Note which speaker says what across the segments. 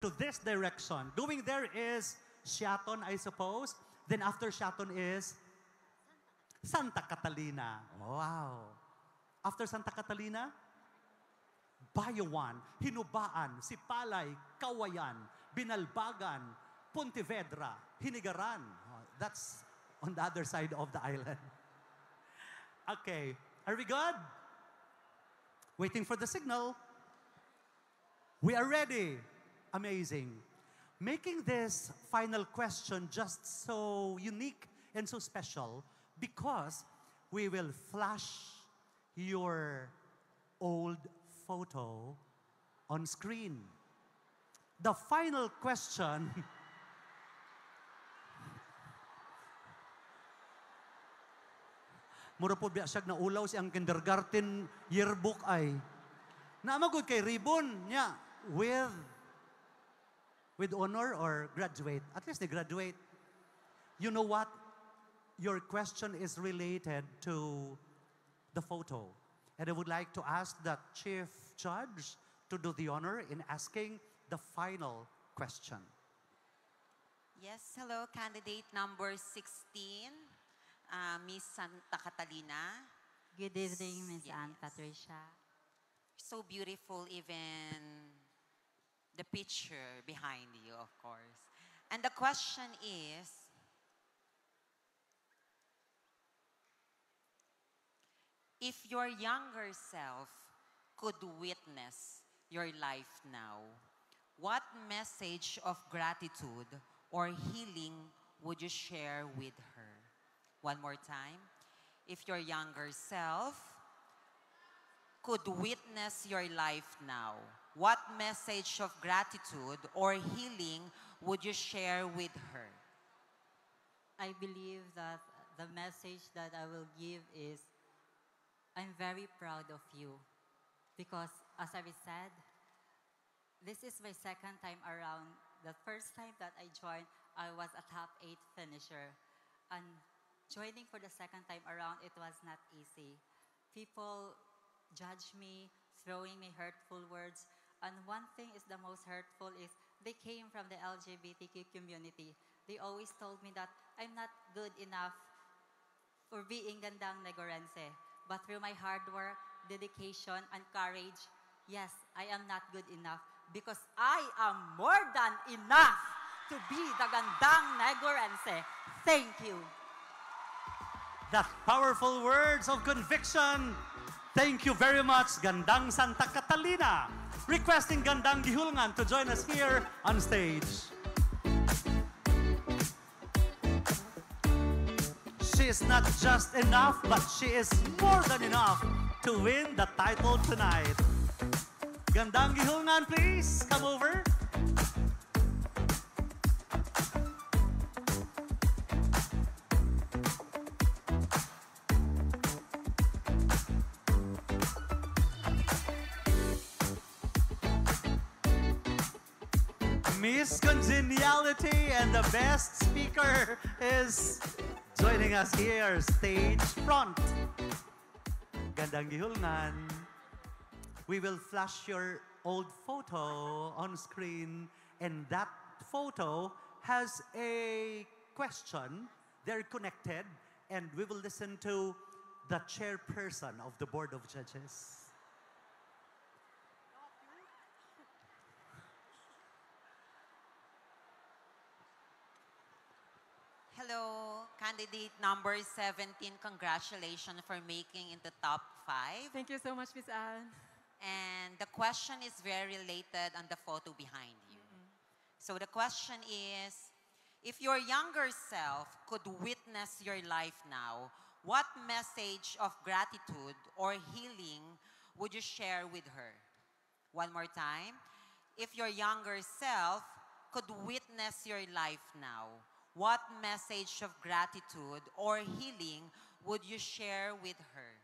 Speaker 1: to this direction. Going there is Siaton, I suppose. Then after Siaton is Santa Catalina. Wow. After Santa Catalina, Bayawan, Hinubaan, Sipalay, Kawayan, Binalbagan, Pontevedra, Hinigaran. Oh, that's on the other side of the island. Okay, are we good? Waiting for the signal. We are ready. Amazing. Making this final question just so unique and so special because we will flash your old photo on screen. The final question mura po biya siya na ulaw siyang kindergarten yearbook ay. Naamagod kay ribbon niya with honor or graduate. At least they graduate. You know what? Your question is related to the photo. And I would like to ask the Chief Judge to do the honor in asking the final question.
Speaker 2: Yes, hello, candidate number 16, Miss Santa Catalina.
Speaker 3: Good evening, Ms.
Speaker 2: Yes.
Speaker 3: Ann Patricia.
Speaker 2: So beautiful, even the picture behind you, of course. And the question is, if your younger self could witness your life now, what message of gratitude or healing would you share with her? One more time. If your younger self could witness your life now, what message of gratitude or healing would you share with her?
Speaker 3: I believe that the message that I will give is, I'm very proud of you because, as I said, this is my second time around. The first time that I joined, I was a top 8 finisher. And joining for the second time around, it was not easy. People judge me, throwing me hurtful words. And one thing is the most hurtful is they came from the LGBTQ community. They always told me that I'm not good enough for being Gandang Negorense. But through my hard work, dedication, and courage, yes, I am not good enough because I am more than enough to be the Gandang Negorense. Thank you.
Speaker 1: That powerful words of conviction. Thank you very much, Gandang Santa Catalina. Requesting Gandang Gihulngan to join us here on stage. She is not just enough, but she is more than enough to win the title tonight. Gandang Gihulngan, please come over. Miss Congeniality and the best speaker is joining us here, stage front. Gandang Gihulngan. We will flash your old photo on screen, and that photo has a question. They're connected, and we will listen to the chairperson of the Board of Judges.
Speaker 2: Hello, candidate number 17. Congratulations for making in the top 5.
Speaker 4: Thank you so much, Miss Anne.
Speaker 2: And the question is very related on the photo behind you. So the question is, if your younger self could witness your life now, what message of gratitude or healing would you share with her? One more time. If your younger self could witness your life now, what message of gratitude or healing would you share with her?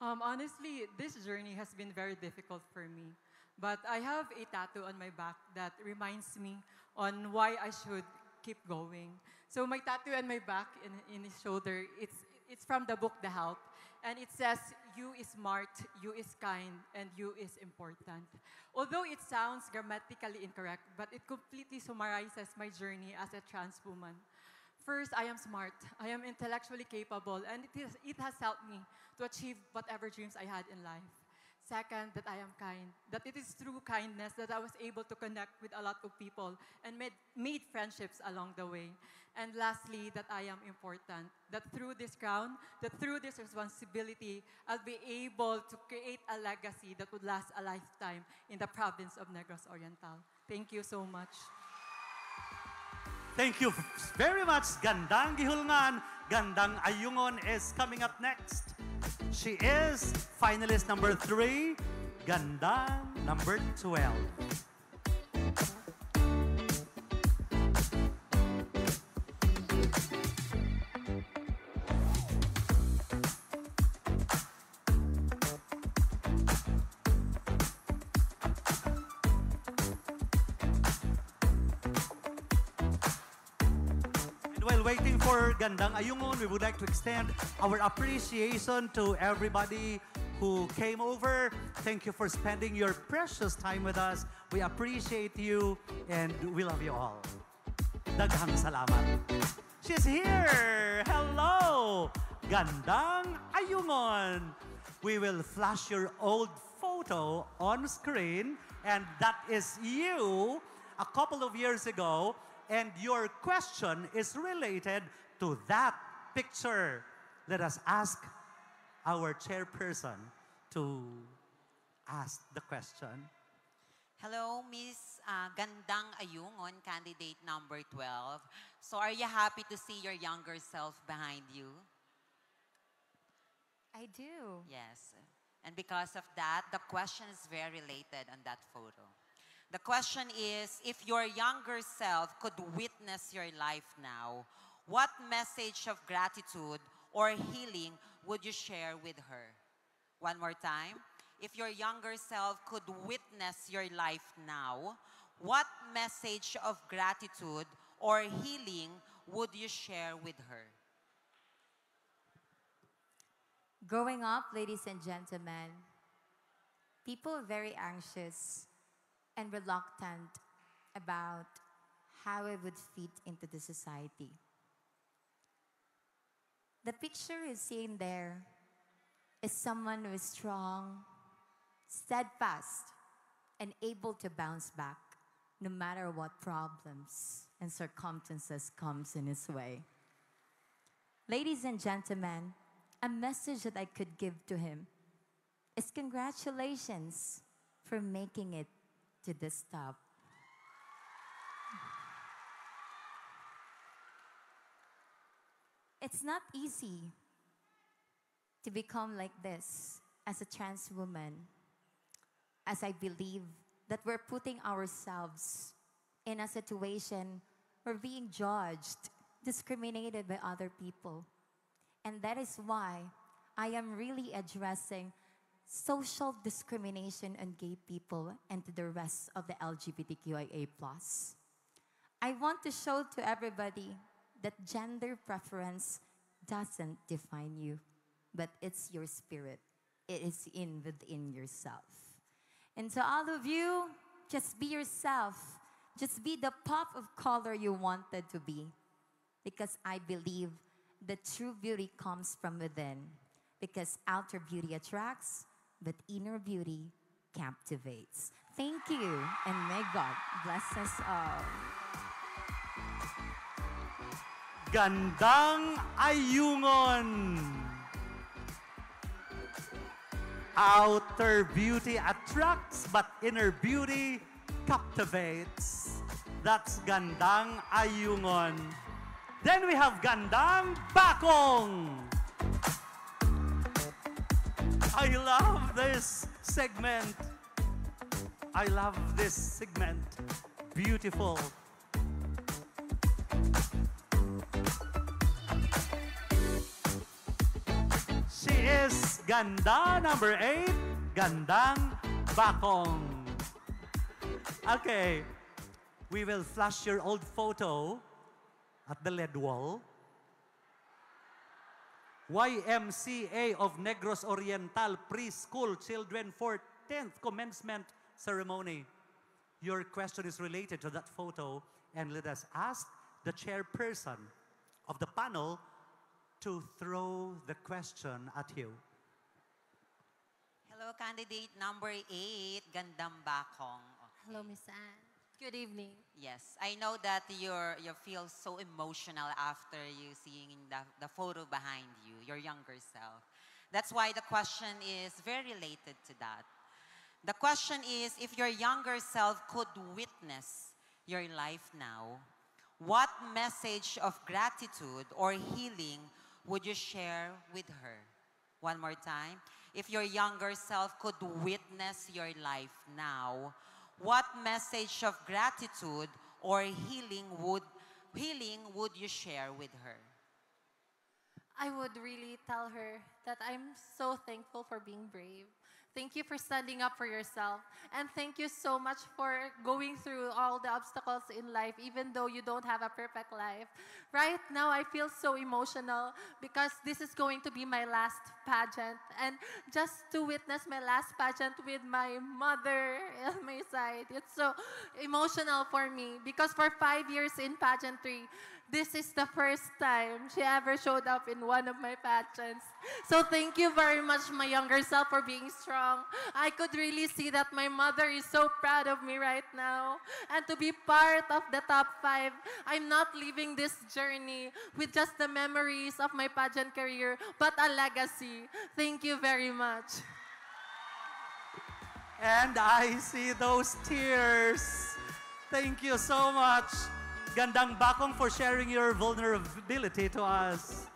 Speaker 4: Honestly, this journey has been very difficult for me. But I have a tattoo on my back that reminds me on why I should keep going. So my tattoo on my back in his shoulder, it's from the book The Help. And it says, you is smart, you is kind, and you is important. Although it sounds grammatically incorrect, but it completely summarizes my journey as a trans woman. First, I am smart. I am intellectually capable, and it has helped me to achieve whatever dreams I had in life. Second, that I am kind. That it is through kindness that I was able to connect with a lot of people and made friendships along the way. And lastly, that I am important. That through this crown, that through this responsibility, I'll be able to create a legacy that would last a lifetime in the province of Negros Oriental. Thank you so much.
Speaker 1: Thank you very much, Gandang Gihulngan. Gandang Ayungon is coming up next. She is finalist number 3, Gandang number 12. While waiting for Gandang Ayungon, we would like to extend our appreciation to everybody who came over. Thank you for spending your precious time with us. We appreciate you and we love you all. Daghang salamat. She's here! Hello! Gandang Ayungon. We will flash your old photo on screen, and that is you a couple of years ago. And your question is related to that picture. Let us ask our chairperson to ask the question.
Speaker 2: Hello, Miss Gandang Ayungon, candidate number 12. So are you happy to see your younger self behind you?
Speaker 5: I do.
Speaker 2: Yes. And because of that, the question is very related on that photo. The question is, if your younger self could witness your life now, what message of gratitude or healing would you share with her? One more time. If your younger self could witness your life now, what message of gratitude or healing would you share with her?
Speaker 5: Growing up, ladies and gentlemen, people are very anxious and reluctant about how I would fit into the society. The picture is seen there is someone who is strong, steadfast, and able to bounce back no matter what problems and circumstances comes in his way. Ladies and gentlemen, a message that I could give to him is congratulations for making it to this top. It's not easy to become like this as a trans woman, as I believe that we're putting ourselves in a situation where we're being judged, discriminated by other people. And that is why I am really addressing social discrimination on gay people and to the rest of the LGBTQIA+. I want to show to everybody that gender preference doesn't define you, but it's your spirit. It is within yourself. And to all of you, just be yourself. Just be the pop of color you wanted to be. Because I believe the true beauty comes from within. Because outer beauty attracts, but inner beauty captivates. Thank you, and may God bless us all.
Speaker 1: Gandang Ayungon. Outer beauty attracts, but inner beauty captivates. That's Gandang Ayungon. Then we have Gandang Bakong. I love this segment. I love this segment. Beautiful. She is Ganda number 8, Gandang Bakong. Okay, we will flash your old photo at the LED wall. YMCA of Negros Oriental Preschool Children for 10th Commencement Ceremony. Your question is related to that photo, and let us ask the chairperson of the panel to throw the question at you.
Speaker 2: Hello, candidate number 8, Gandang Bakong. Okay.
Speaker 6: Hello, Miss Anne. Good evening.
Speaker 2: Yes, I know that you feel so emotional after you seeing the photo behind you, your younger self. That's why the question is very related to that. The question is, if your younger self could witness your life now, what message of gratitude or healing would you share with her? One more time. If your younger self could witness your life now, what message of gratitude or healing would you share with her?
Speaker 6: I would really tell her that I'm so thankful for being brave. Thank you for standing up for yourself. And thank you so much for going through all the obstacles in life, even though you don't have a perfect life. Right now, I feel so emotional because this is going to be my last pageant. And just to witness my last pageant with my mother at my side, it's so emotional for me because for 5 years in pageantry, this is the first time she ever showed up in one of my pageants. So thank you very much, my younger self, for being strong. I could really see that my mother is so proud of me right now. And to be part of the top 5, I'm not leaving this journey with just the memories of my pageant career, but a legacy. Thank you very much.
Speaker 1: And I see those tears. Thank you so much, Gandang Bakong, for sharing your vulnerability to us.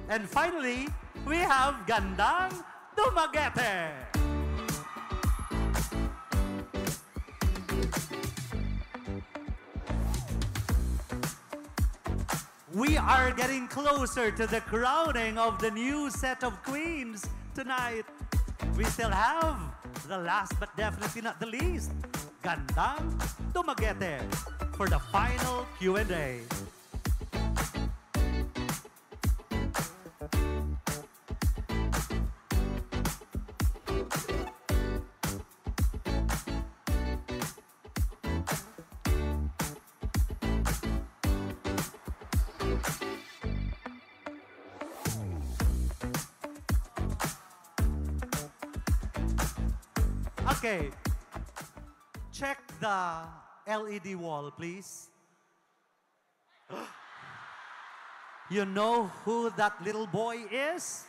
Speaker 1: And finally, we have Gandang Dumaguete. We are getting closer to the crowning of the new set of queens tonight. We still have the last but definitely not the least, Gandang Dumaguete, for the final Q&A. Okay, check the LED wall, please. You know who that little boy is?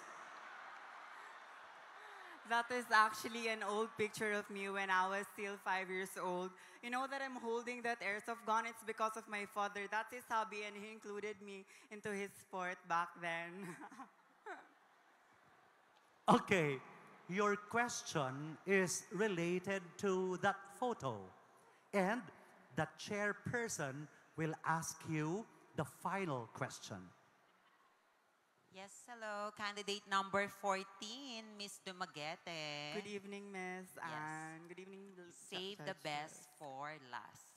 Speaker 7: That is actually an old picture of me when I was still 5 years old. You know that I'm holding that airsoft gun? It's because of my father. That's his hobby, and he included me into his sport back then.
Speaker 1: Okay, your question is related to that photo. And the chairperson will ask you the final question.
Speaker 2: Yes, hello, candidate number 14, Miss Dumaguete.
Speaker 7: Good evening, Miss Anne. Good evening,
Speaker 2: Save the
Speaker 7: judges.
Speaker 2: best for last.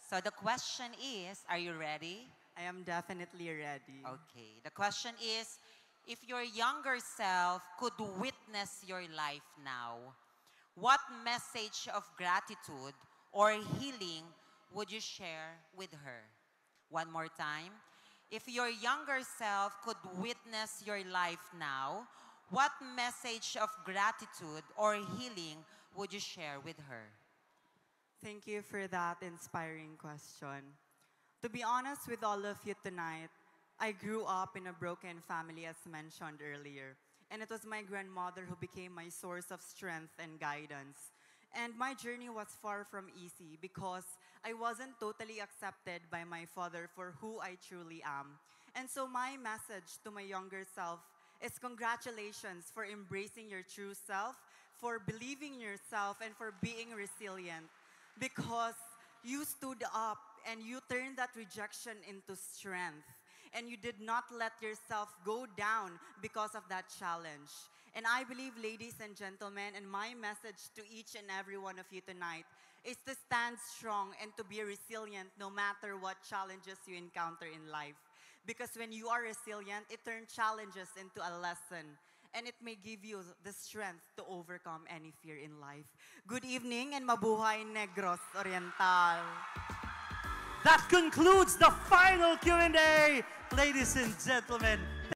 Speaker 2: So the question is, are you ready?
Speaker 7: I am definitely ready.
Speaker 2: Okay, the question is, if your younger self could witness your life now, what message of gratitude or healing would you share with her? One more time. If your younger self could witness your life now, what message of gratitude or healing would you share with her?
Speaker 7: Thank you for that inspiring question. To be honest with all of you tonight, I grew up in a broken family, as mentioned earlier. And it was my grandmother who became my source of strength and guidance. And my journey was far from easy because I wasn't totally accepted by my father for who I truly am. And so my message to my younger self is congratulations for embracing your true self, for believing in yourself, and for being resilient. Because you stood up and you turned that rejection into strength. And you did not let yourself go down because of that challenge. And I believe, ladies and gentlemen, and my message to each and every one of you tonight is to stand strong and to be resilient no matter what challenges you encounter in life. Because when you are resilient, it turns challenges into a lesson. And it may give you the strength to overcome any fear in life. Good evening and mabuhay Negros Oriental.
Speaker 1: That concludes the final Q&A. Ladies and gentlemen,